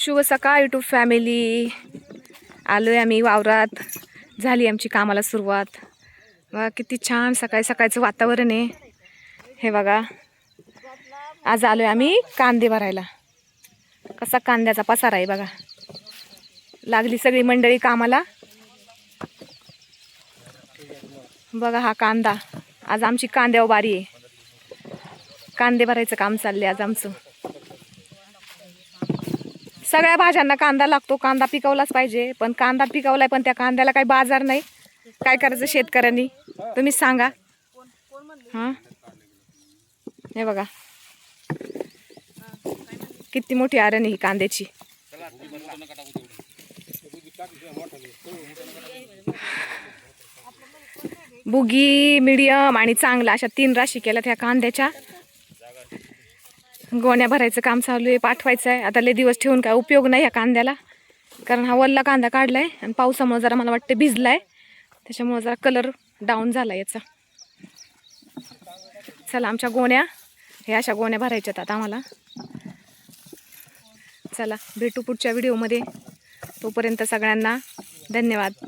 शुभ सकाळ YouTube family. आलोय आम्ही वावरात. झाली आमची कामाला सुरुवात. बघा किती छान सकाळी सकाळचं वातावरण आहे. हे बघा, आज आलोय आम्ही कांदे भरायला. कसा कांद्याचा पसारा आहे बघा. लागली सगळी मंडळी कामाला. बघा हा कांदा, आज आमची कांद्यावर बारी आहे. कांदे भरायचं काम चाललंय आज आमचं. सगळ्या भाज्यांना कांदा लागतो, कांदा पिकवलाच पाहिजे. पण कांदा पिकवलाय पण त्या कांद्याला काही बाजार नाही. काय करायचं शेतकऱ्यांनी, तुम्हीच सांगा. हां, हे बघा किती मोठी आरण ही कांद्याची. बुगी, मीडियम आणि चांगला अशा 3 राशी केल्यात ह्या कांद्याच्या. गोण्या भरायचं काम चालू आहे, पाठवायचं आहे. आता लय दिवस ठेवून काय उपयोग नाही ह्या कांद्याला, कारण हा वल्ला कांदा काढलाय आणि पावसामुळे जरा मला वाटते भिजलाय, त्याच्यामुळे जरा कलर डाऊन झाला याचा. चला आमच्या गोण्या, हे अशा गोण्या भरायच्यात आता आम्हाला. चला भेटू पुढच्या व्हिडिओमध्ये. तोपर्यंत सगळ्यांना धन्यवाद.